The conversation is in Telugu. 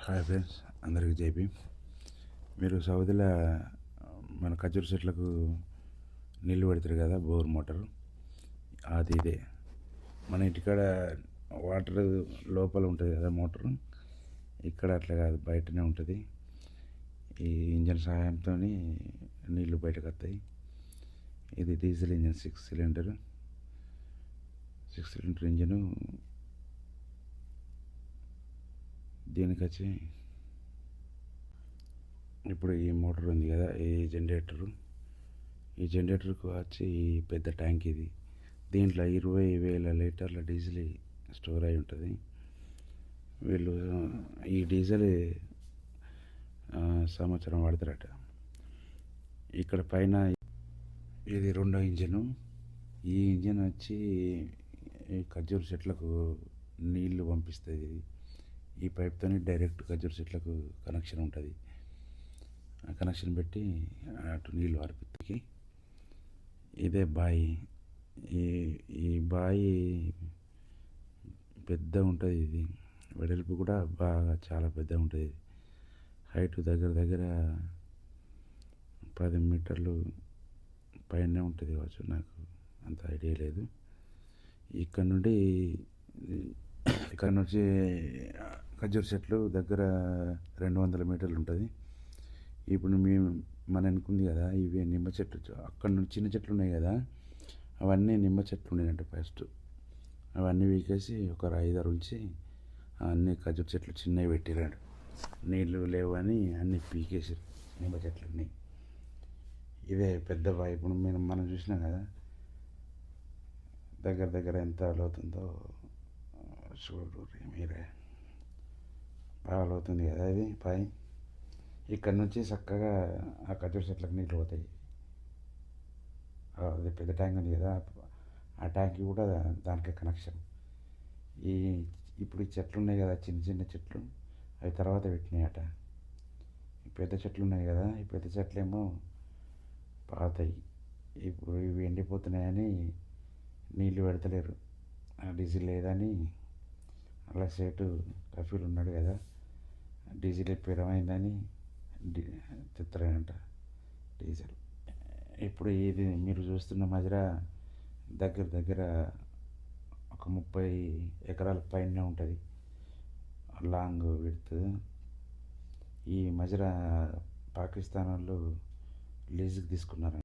హాయ్ ఫ్రెండ్స్, అందరికీ జైపీ. మీరు సౌదీలో మన ఖర్జూర చెట్లకు నీళ్ళు పెడతారు కదా, బోర్ మోటారు అది ఇదే. మన ఇంటికాడ వాటర్ లోపల ఉంటుంది కదా మోటారు, ఇక్కడ అట్లా కాదు, బయటనే ఉంటుంది. ఈ ఇంజన్ సహాయంతో నీళ్ళు బయటకు వస్తాయి. ఇది డీజిల్ ఇంజన్, 6 సిలిండర్ ఇంజను. దీనికి వచ్చి ఇప్పుడు ఈ మోటార్ ఉంది కదా, ఈ జనరేటర్కు వచ్చి ఈ పెద్ద ట్యాంక్ ఇది. దీంట్లో 20,000 లీటర్ల డీజిల్ స్టోర్ అయి ఉంటుంది. వీళ్ళు ఈ డీజిల్ సంవత్సరం వాడతారట. ఇక్కడ పైన ఇది రెండో ఇంజను. ఈ ఇంజన్ వచ్చి ఖర్జూర చెట్లకు నీళ్లు పంపిస్తుంది. ఈ పైప్తో డైరెక్ట్ ఖర్జూర చెట్లకు కనెక్షన్ ఉంటుంది. కనెక్షన్ పెట్టి అటు నీళ్ళు వారిపిత్తికి. ఇదే బాయి. ఈ బాయి పెద్ద ఉంటుంది. ఇది వెడల్పు కూడా బాగా చాలా పెద్ద ఉంటుంది. హైట్ దగ్గర 10 మీటర్లు పైనే ఉంటుంది కావచ్చు, నాకు అంత ఐడియా లేదు. ఇక్కడ నుంచి ఖర్జూర చెట్లు దగ్గర 200 మీటర్లు ఉంటుంది. ఇప్పుడు మన అనుకుంది కదా, ఇవి నిమ్మ చెట్లు. అక్కడ నుంచి చిన్న చెట్లు ఉన్నాయి కదా, అవన్నీ నిమ్మ చెట్లు ఉన్నాయంట ఫస్ట్. అవన్నీ వీకేసి ఒక 5-6 ఉంచి అన్ని ఖర్జూర చెట్లు చిన్నవి పెట్టిరాడు. నీళ్ళు లేవు అని అన్నీ పీకేసి నిమ్మ చెట్లన్నీ. ఇదే పెద్ద బావి. ఇప్పుడు మనం చూసినాం కదా, దగ్గర ఎంత లోతుందో చూడు మీరే. బాగా లోతుంది కదా ఇది బావి. ఇక్కడ నుంచి చక్కగా ఆ ఖర్జూర చెట్లకు నీళ్ళు పోతాయి. అది పెద్ద ట్యాంక్ ఉంది కదా, ఆ ట్యాంక్కి కూడా దానికి కనెక్షన్. ఇప్పుడు ఈ చెట్లు ఉన్నాయి కదా, చిన్న చెట్లు, అవి తర్వాత పెట్టినాయట. ఈ పెద్ద చెట్లు ఉన్నాయి కదా, ఈ పెద్ద చెట్లు ఏమో పాతాయి. ఇప్పుడు ఇవి ఎండిపోతున్నాయని నీళ్ళు పెడతలేరు. డీజిల్ లేదని అలా సేటు కఫీలు ఉన్నాడు కదా, డీజిల్ పేరమైందని తెత్తలేనంట డీజిల్. ఇప్పుడు ఇది మీరు చూస్తున్న మజిరా దగ్గర ఒక 30 ఎకరాల పైన ఉంటుంది లాంగ్ విడ్త్. ఈ మజిరా పాకిస్తాన్ వాళ్ళు లీజుకి తీసుకున్నారు.